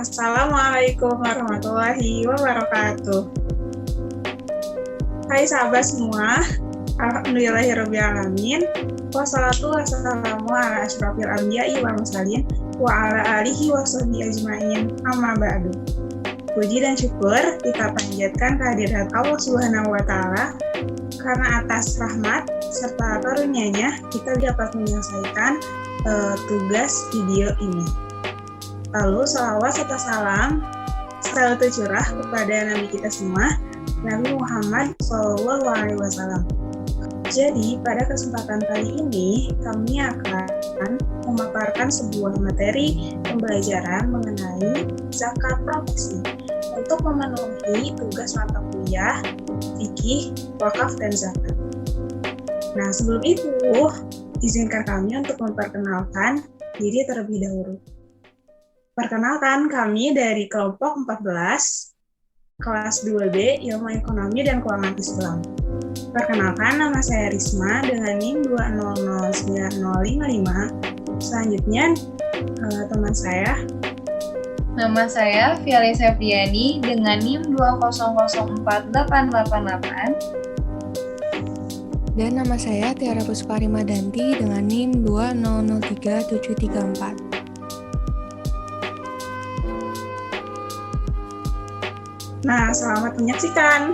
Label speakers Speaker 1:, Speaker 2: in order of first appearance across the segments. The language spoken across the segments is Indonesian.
Speaker 1: Assalamualaikum warahmatullahi wabarakatuh. Hai sahabat semua, alhamdulillahirrabbilalamin. Wassalatu wassalamu ala asyrafil anbiya'i wal mursalin wa ala alihi wa sahbihi ajma'in. Amma ba'du. Puji dan syukur kita panjatkan kehadiran Allah Subhanahu wa taala karena atas rahmat serta karunia-Nya kita dapat menyelesaikan tugas video ini. Lalu salawat serta salam selalu tercurah kepada Nabi kita semua, Nabi Muhammad SAW. Jadi pada kesempatan kali ini kami akan memaparkan sebuah materi pembelajaran mengenai zakat profesi untuk memenuhi tugas mata kuliah fikih, wakaf, dan zakat. Nah, sebelum itu izinkan kami untuk memperkenalkan diri terlebih dahulu. Perkenalkan, kami dari kelompok 14, kelas 2B, Ilmu Ekonomi dan Keuangan Islam. Perkenalkan, nama saya Risma dengan NIM 2009055. Selanjutnya, teman saya.
Speaker 2: Nama saya Fiali Septiani dengan NIM 2004888.
Speaker 3: Dan nama saya Tiara Puspa Rimadanti dengan NIM 2003734.
Speaker 1: Nah, selamat menyaksikan.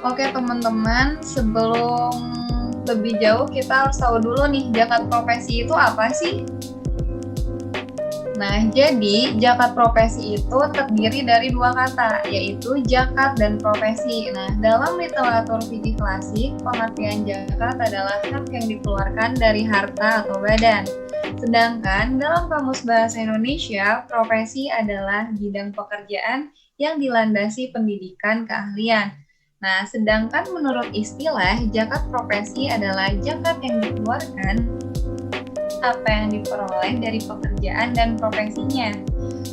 Speaker 2: Oke teman-teman, sebelum lebih jauh kita harus tahu dulu nih zakat profesi itu apa sih? Nah, jadi zakat profesi itu terdiri dari dua kata, yaitu zakat dan profesi. Nah, dalam literatur fikih klasik, pengertian zakat adalah hak yang dikeluarkan dari harta atau badan. Sedangkan dalam Kamus Bahasa Indonesia, profesi adalah bidang pekerjaan yang dilandasi pendidikan keahlian. Nah, sedangkan menurut istilah, zakat profesi adalah zakat yang dikeluarkan apa yang diperoleh dari pekerjaan dan profesinya.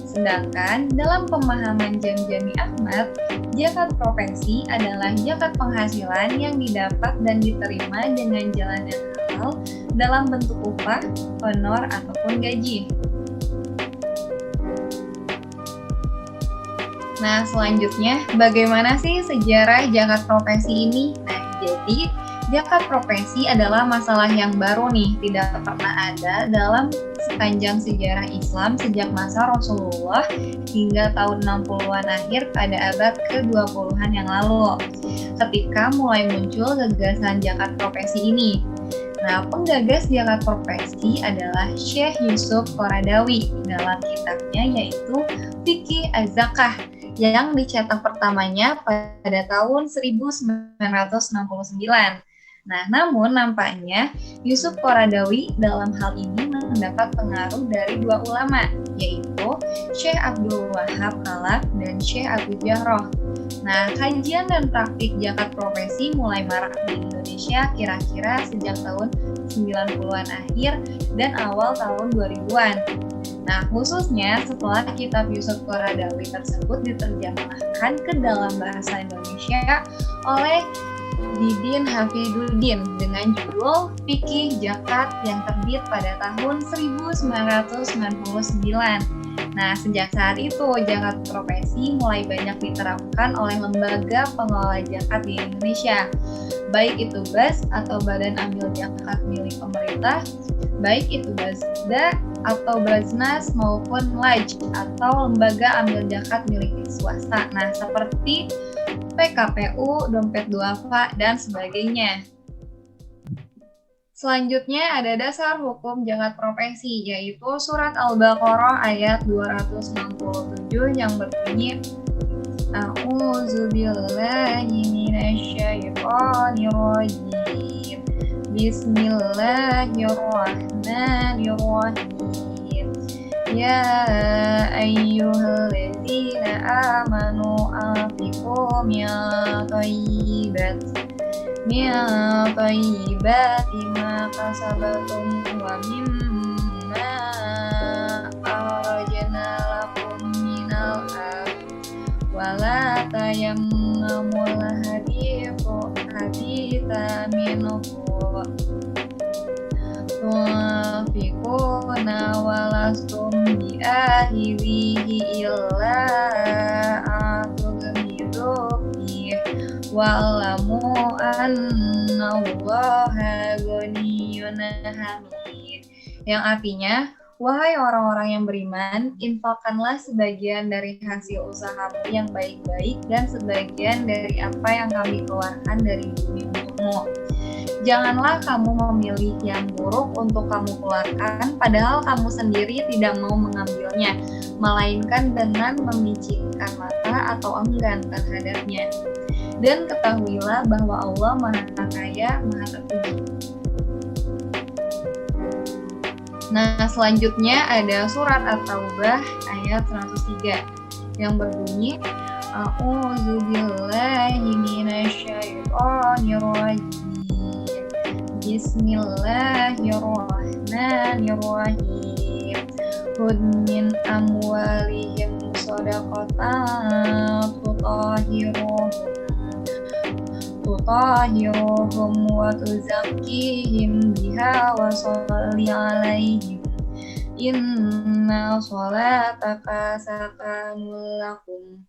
Speaker 2: Sedangkan dalam pemahaman Jamjami Ahmad, zakat profesi adalah zakat penghasilan yang didapat dan diterima dengan jalan yang halal dalam bentuk upah, honor, ataupun gaji. Nah, selanjutnya, bagaimana sih sejarah zakat profesi ini? Nah, jadi zakat profesi adalah masalah yang baru nih, tidak pernah ada dalam sepanjang sejarah Islam sejak masa Rasulullah hingga tahun 60-an akhir pada abad ke-20-an yang lalu, ketika mulai muncul gagasan zakat profesi ini. Nah, penggagas zakat profesi adalah Syekh Yusuf Qaradawi dalam kitabnya yaitu Fiqih Az-Zakah yang dicetak pertamanya pada tahun 1969. Nah, namun nampaknya Yusuf Qaradawi dalam hal ini mendapat pengaruh dari dua ulama, yaitu Syekh Abdul Wahab Khalaf dan Syekh Abu Jahroh. Nah, kajian dan praktik zakat profesi mulai marak di Indonesia kira-kira sejak tahun 90-an akhir dan awal tahun 2000-an. Nah, khususnya setelah kitab Yusuf Qaradawi tersebut diterjemahkan ke dalam bahasa Indonesia oleh Didin Hafiduddin dengan judul Fikih Zakat yang terbit pada tahun 1999. Nah, sejak saat itu zakat profesi mulai banyak diterapkan oleh lembaga pengelola zakat di Indonesia, baik itu BAS atau Badan Amil Zakat milik pemerintah, baik itu BASDA atau Baznas maupun LAJ atau lembaga amil zakat milik swasta. Nah, seperti PKPU, Dompet Duafa, dan sebagainya. Selanjutnya ada dasar hukum zakat profesi, yaitu surat Al-Baqarah ayat 267 yang berbunyi A'udzubillahi minasyaitonirrajim. Bismillahirrahmanirrahim. Ya ayyuhalladzina amanu anfiqu min thayyibati ma kasabatum wa mimma akhrajna lakum minal ardh wa la tayammamul haditha minhu tunfiquna walastum biakhirihi illa atughmidu fihi wa'lamu annallaha ghaniyyun hamid. Yang artinya, wahai orang-orang yang beriman, infakkanlah sebagian dari hasil usahamu yang baik-baik dan sebagian dari apa yang kami keluarkan dari bumi untukmu. Janganlah kamu memilih yang buruk untuk kamu keluarkan, padahal kamu sendiri tidak mau mengambilnya, melainkan dengan memicikkan mata atau enggan terhadapnya. Dan ketahuilah bahwa Allah Maha Kaya, Maha Terpuji. Nah, selanjutnya ada surat At-Taubah ayat 103 yang berbunyi A'udzubillahi minasyaitonirrajim. Bismillahirrahmanirrahim. Khudh min amwalihim shadaqatan tutahhiruhum wa tuzakkihim biha wa sholli 'alaihim inna sholataka sakanun lakum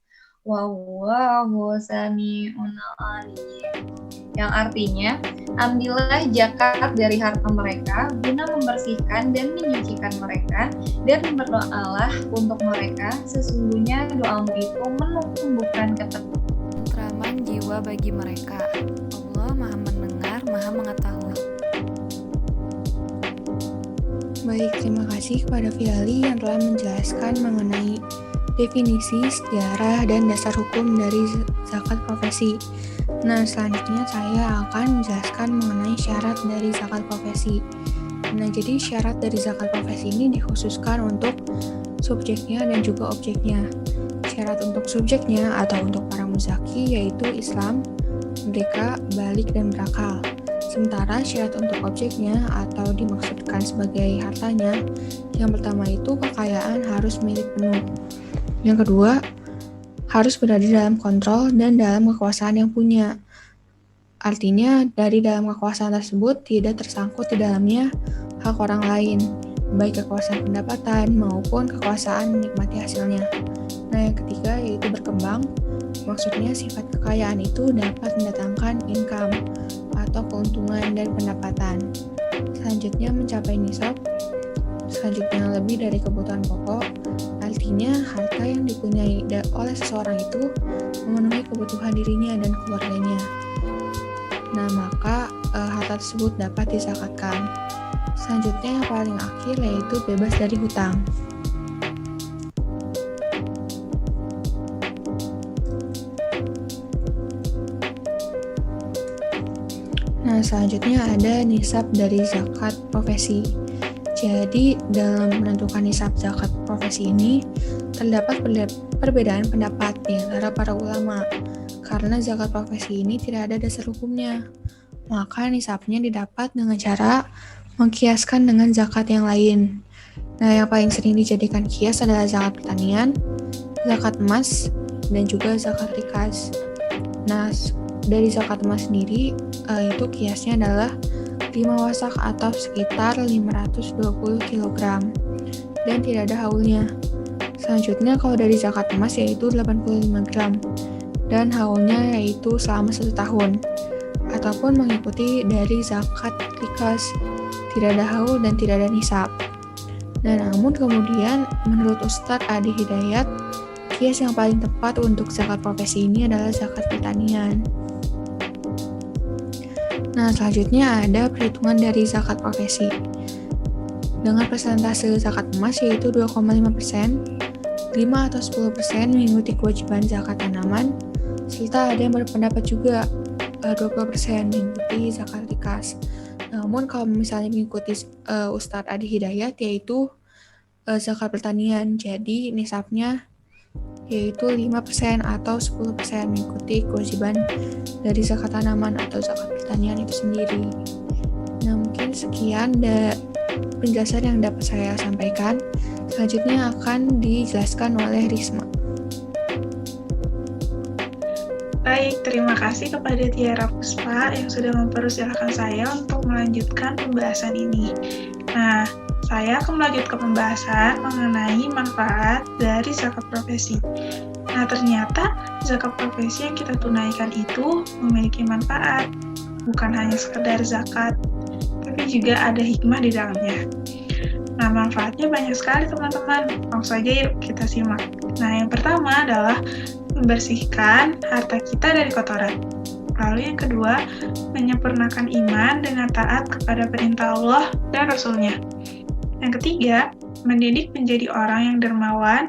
Speaker 2: wallahu sami'un 'alim. Yang artinya, ambillah zakat dari harta mereka guna membersihkan dan menyucikan mereka, dan berdoalah untuk mereka, sesungguhnya doamu itu menumbuhkan
Speaker 3: Tenteraman jiwa bagi mereka. Allah Maha Mendengar, Maha Mengetahui. Baik, terima kasih kepada Fiali yang telah menjelaskan mengenai definisi, sejarah, dan dasar hukum dari zakat profesi. Nah, selanjutnya saya akan menjelaskan mengenai syarat dari zakat profesi. Nah, jadi syarat dari zakat profesi ini dikhususkan untuk subjeknya dan juga objeknya. Syarat untuk subjeknya atau untuk para muzaki yaitu Islam, merdeka, balik, dan berakal. Sementara syarat untuk objeknya atau dimaksudkan sebagai hartanya, yang pertama itu kekayaan harus milik penuh. Yang kedua, harus berada dalam kontrol dan dalam kekuasaan yang punya. Artinya, dari dalam kekuasaan tersebut tidak tersangkut di dalamnya hak orang lain, baik kekuasaan pendapatan maupun kekuasaan menikmati hasilnya. Nah, yang ketiga yaitu berkembang. Maksudnya sifat kekayaan itu dapat mendatangkan income atau keuntungan dan pendapatan. Selanjutnya mencapai nisab. Selanjutnya lebih dari kebutuhan pokok. Artinya harta yang dipunyai oleh seseorang itu memenuhi kebutuhan dirinya dan keluarganya. Nah, maka harta tersebut dapat dizakatkan. Selanjutnya yang paling akhir yaitu bebas dari hutang. Nah, selanjutnya ada nisab dari zakat profesi. Jadi, dalam menentukan nisab zakat profesi ini, terdapat perbedaan pendapat di antara para ulama, karena zakat profesi ini tidak ada dasar hukumnya. Maka nisabnya didapat dengan cara mengkiaskan dengan zakat yang lain. Nah, yang paling sering dijadikan kias adalah zakat pertanian, zakat emas, dan juga zakat rikas. Nah, dari zakat emas sendiri, itu kiasnya adalah 5 wasak atau sekitar 520 kg dan tidak ada haulnya. Selanjutnya kalau dari zakat emas yaitu 85 gram dan haulnya yaitu selama 1 tahun, ataupun mengikuti dari zakat rikas, tidak ada haul dan tidak ada nisab. Nah, namun kemudian menurut Ustadz Adi Hidayat, kias yang paling tepat untuk zakat profesi ini adalah zakat pertanian. Nah, selanjutnya ada perhitungan dari zakat profesi. Dengan persentase zakat emas yaitu 2,5%, 5 atau 10% mengikuti kewajiban zakat tanaman, serta ada yang berpendapat juga 20% mengikuti zakat rikas. Namun kalau misalnya mengikuti Ustadz Adi Hidayat yaitu zakat pertanian, jadi nisabnya yaitu 5% atau 10% mengikuti kewajiban dari zakat tanaman atau zakat pertanian itu sendiri. Nah, mungkin sekian penjelasan yang dapat saya sampaikan. Selanjutnya akan dijelaskan oleh Risma.
Speaker 1: Baik, terima kasih kepada Tiara Puspa yang sudah mempersilahkan saya untuk melanjutkan pembahasan ini. Nah, saya akan melanjutkan pembahasan mengenai manfaat dari zakat profesi. Nah, ternyata zakat profesi yang kita tunaikan itu memiliki manfaat. Bukan hanya sekedar zakat, tapi juga ada hikmah di dalamnya. Nah, manfaatnya banyak sekali teman-teman. Langsung saja yuk kita simak. Nah, yang pertama adalah membersihkan harta kita dari kotoran. Lalu yang kedua, menyempurnakan iman dengan taat kepada perintah Allah dan Rasul-Nya. Yang ketiga, mendidik menjadi orang yang dermawan,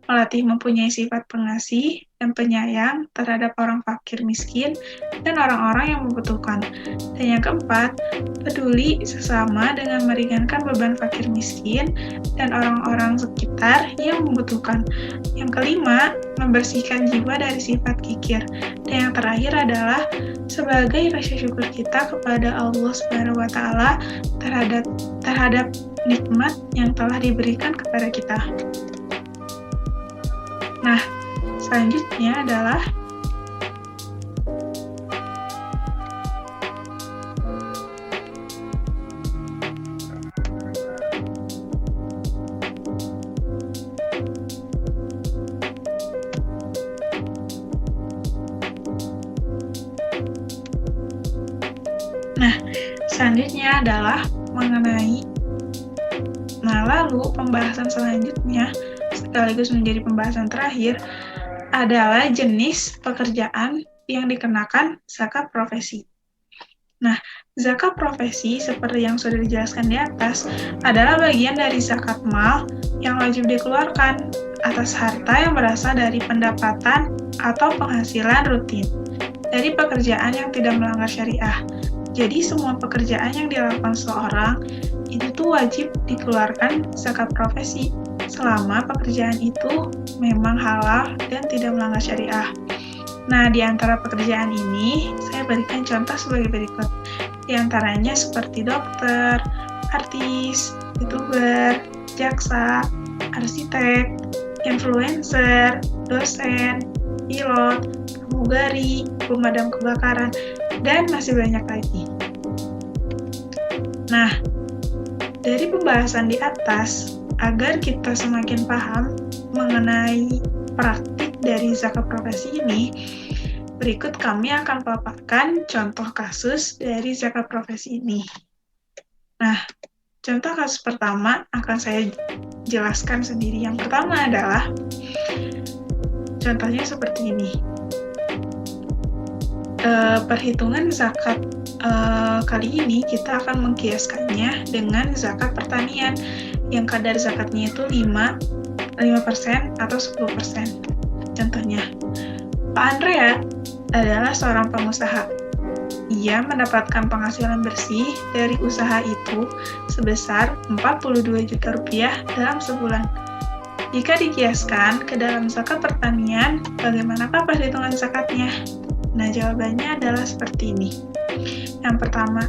Speaker 1: melatih mempunyai sifat pengasih dan penyayang terhadap orang fakir miskin dan orang-orang yang membutuhkan. Dan yang keempat, peduli sesama dengan meringankan beban fakir miskin dan orang-orang sekitar yang membutuhkan. Yang kelima, membersihkan jiwa dari sifat kikir. Dan yang terakhir adalah sebagai rasa syukur kita kepada Allah SWT terhadap nikmat yang telah diberikan kepada kita. Nah, selanjutnya adalah mengenai lalu pembahasan selanjutnya sekaligus menjadi pembahasan terakhir adalah jenis pekerjaan yang dikenakan zakat profesi. Nah, zakat profesi seperti yang sudah dijelaskan di atas adalah bagian dari zakat mal yang wajib dikeluarkan atas harta yang berasal dari pendapatan atau penghasilan rutin dari pekerjaan yang tidak melanggar syariah. Jadi semua pekerjaan yang dilakukan seseorang itu tuh wajib dikeluarkan zakat profesi selama pekerjaan itu memang halal dan tidak melanggar syariah. Nah, di antara pekerjaan ini, saya berikan contoh sebagai berikut. Di antaranya seperti dokter, artis, youtuber, jaksa, arsitek, influencer, dosen, pilot, pramugari, pemadam kebakaran, dan masih banyak lagi. Nah, dari pembahasan di atas, agar kita semakin paham mengenai praktik dari zakat profesi ini, berikut kami akan paparkan contoh kasus dari zakat profesi ini. Nah, contoh kasus pertama akan saya jelaskan sendiri. Yang pertama adalah, contohnya seperti ini. Perhitungan zakat kali ini kita akan mengkiaskannya dengan zakat pertanian yang kadar zakatnya itu 5% atau 10%. Contohnya, Pak Andrea adalah seorang pengusaha. Ia mendapatkan penghasilan bersih dari usaha itu sebesar 42 juta rupiah dalam sebulan. Jika dikiaskan ke dalam zakat pertanian, bagaimanakah perhitungan zakatnya? Nah, jawabannya adalah seperti ini. Yang pertama,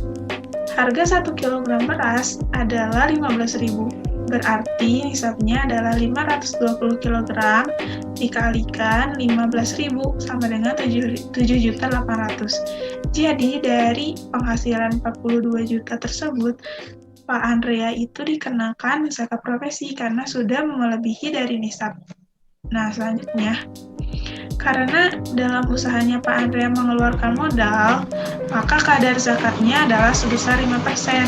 Speaker 1: harga 1 kg beras adalah 15.000. Berarti nisabnya adalah 520 kg dikalikan 15.000 sama dengan 7.800. Jadi dari penghasilan 42 juta tersebut, Pak Andrea itu dikenakan zakat profesi karena sudah melebihi dari nisab. Nah, selanjutnya, karena dalam usahanya Pak Andrea mengeluarkan modal, maka kadar zakatnya adalah sebesar 5%.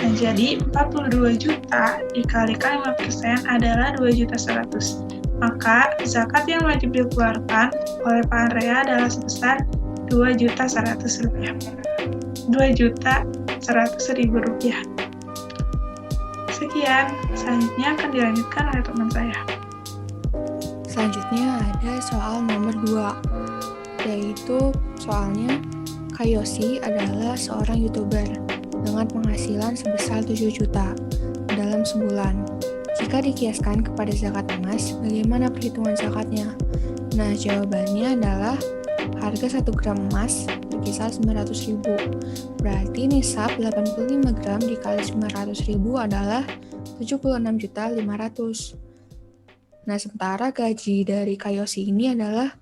Speaker 1: Nah, jadi 42 juta dikalikan 5% adalah 2.100.000. Maka zakat yang wajib dikeluarkan oleh Pak Andrea adalah sebesar 2.100.000 rupiah. 2.100.000 rupiah. Sekian, selanjutnya akan dilanjutkan oleh teman saya.
Speaker 3: Selanjutnya ada soal nomor 2, yaitu soalnya Kak Yosi adalah seorang YouTuber dengan penghasilan sebesar 7 juta dalam sebulan. Jika dikiaskan kepada zakat emas, bagaimana perhitungan zakatnya? Nah, jawabannya adalah harga 1 gram emas berkisar 900.000. Berarti nisab 85 gram dikali 900.000 adalah 76.500.000. Nah, sementara gaji dari Kak Yosi ini adalah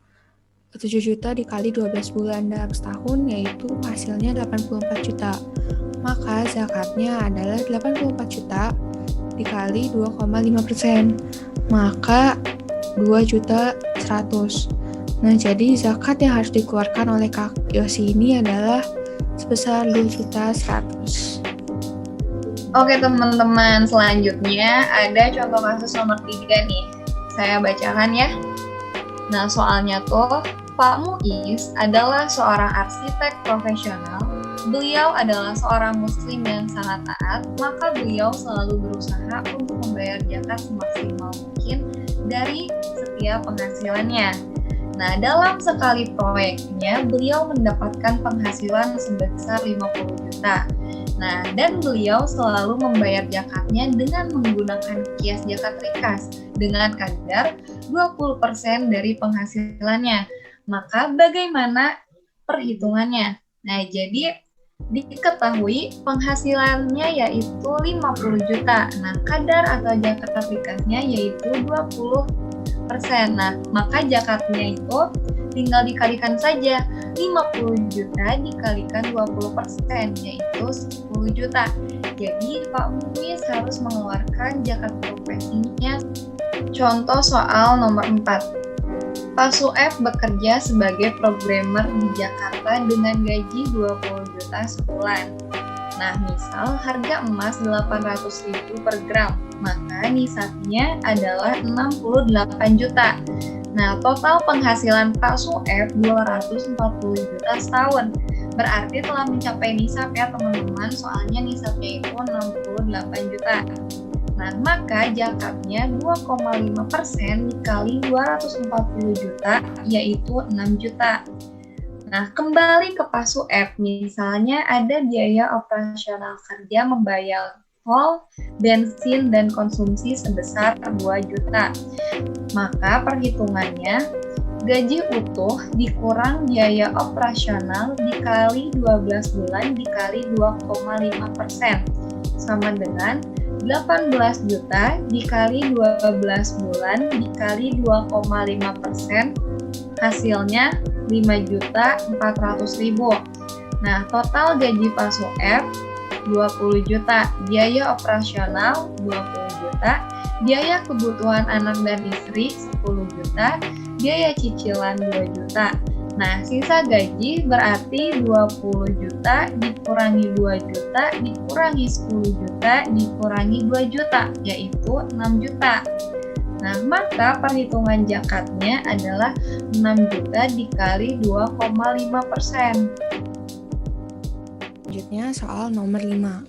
Speaker 3: 7 juta dikali 12 bulan dalam setahun, yaitu hasilnya 84 juta. Maka zakatnya adalah 84 juta dikali 2,5%. Maka 2 juta 100. Nah, jadi zakat yang harus dikeluarkan oleh Kak Yosi ini adalah sebesar 2 juta 100.
Speaker 2: Oke teman-teman, selanjutnya ada contoh kasus nomor 3 nih. Saya bacakan ya. Nah, soalnya tuh, Pak Muiz adalah seorang arsitek profesional. Beliau adalah seorang muslim yang sangat taat, maka beliau selalu berusaha untuk membayar zakat semaksimal mungkin dari setiap penghasilannya. Nah, dalam sekali proyeknya, beliau mendapatkan penghasilan sebesar 50 juta. Nah, dan beliau selalu membayar zakatnya dengan menggunakan kias zakat rikas dengan kadar 20% dari penghasilannya. Maka bagaimana perhitungannya? Nah, jadi diketahui penghasilannya yaitu 50 juta. Nah, kadar atau zakat rikasnya yaitu 20%. Nah, maka zakatnya itu tinggal dikalikan saja 50 juta dikalikan 20%, yaitu 10 juta. Jadi Pak Muiz harus mengeluarkan zakat profesinya. Contoh soal nomor 4. Pak Suef bekerja sebagai programmer di Jakarta dengan gaji 20 juta sebulan. Nah, misal harga emas 800.000 per gram, maka nisabnya adalah 68 juta. Nah, total penghasilan Pak Suef 240 juta setahun. Berarti telah mencapai nisab ya teman-teman, soalnya nisabnya itu 68 juta. Nah, maka zakatnya 2,5% dikali 240 juta, yaitu 6 juta. Nah, kembali ke Pak Suef, misalnya ada biaya operasional kerja membayar tol, bensin, dan konsumsi sebesar 2 juta. Maka perhitungannya, gaji utuh dikurang biaya operasional dikali 12 bulan dikali 2,5%, sama dengan 18 juta dikali 12 bulan dikali 2,5%, hasilnya 5.400.000. Nah, total gaji Pak Suef 20 juta, biaya operasional 20 juta, biaya kebutuhan anak dan istri 10 juta, biaya cicilan 2 juta. Nah, sisa gaji berarti 20 juta dikurangi 2 juta dikurangi 10 juta dikurangi 2 juta, yaitu 6 juta. Nah, maka perhitungan zakatnya adalah 6 juta dikali 2,5%.
Speaker 3: Selanjutnya soal nomor 5.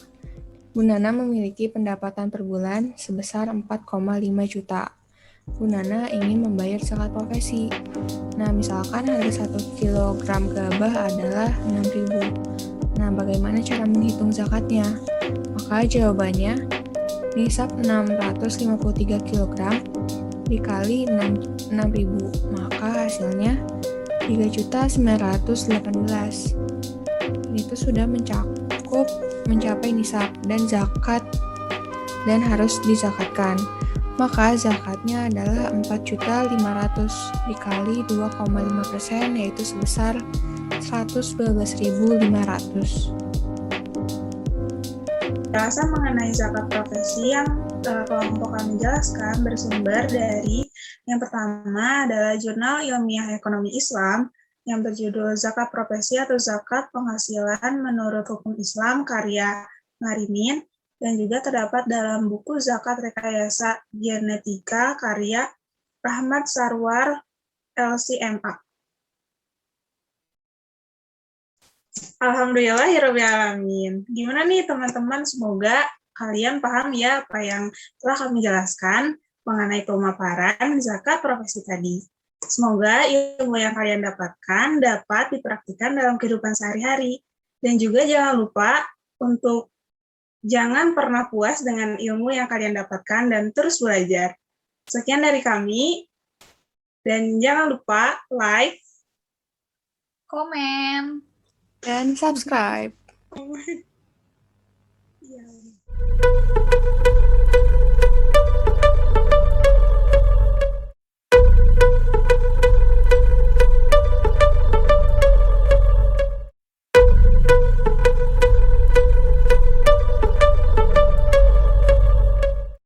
Speaker 3: Bu Nana memiliki pendapatan per bulan sebesar 4,5 juta. Bu Nana ingin membayar zakat profesi. Nah, misalkan harga 1 kg gabah adalah 6.000. Nah, bagaimana cara menghitung zakatnya? Maka jawabannya, nisab 653 kg dikali 6.000, maka hasilnya 3.918. Itu sudah mencapai nisab dan zakat dan harus dizakatkan. Maka zakatnya adalah 4.500 dikali 2,5%, yaitu sebesar 112.500.
Speaker 1: Penjelasan mengenai zakat profesi yang kelompok kami jelaskan bersumber dari yang pertama adalah Jurnal Ilmiah Ekonomi Islam yang berjudul Zakat Profesi atau Zakat Penghasilan Menurut Hukum Islam karya Ngarimin, dan juga terdapat dalam buku Zakat Rekayasa Genetika karya Rahmat Sarwar LCMA. Alhamdulillahirrahmanirrahim. Gimana nih teman-teman? Semoga kalian paham ya apa yang telah kami jelaskan mengenai pemaparan zakat profesi tadi. Semoga ilmu yang kalian dapatkan dapat dipraktikkan dalam kehidupan sehari-hari. Dan juga jangan lupa untuk jangan pernah puas dengan ilmu yang kalian dapatkan dan terus belajar. Sekian dari kami. Dan jangan lupa like,
Speaker 2: Komen,
Speaker 3: dan subscribe.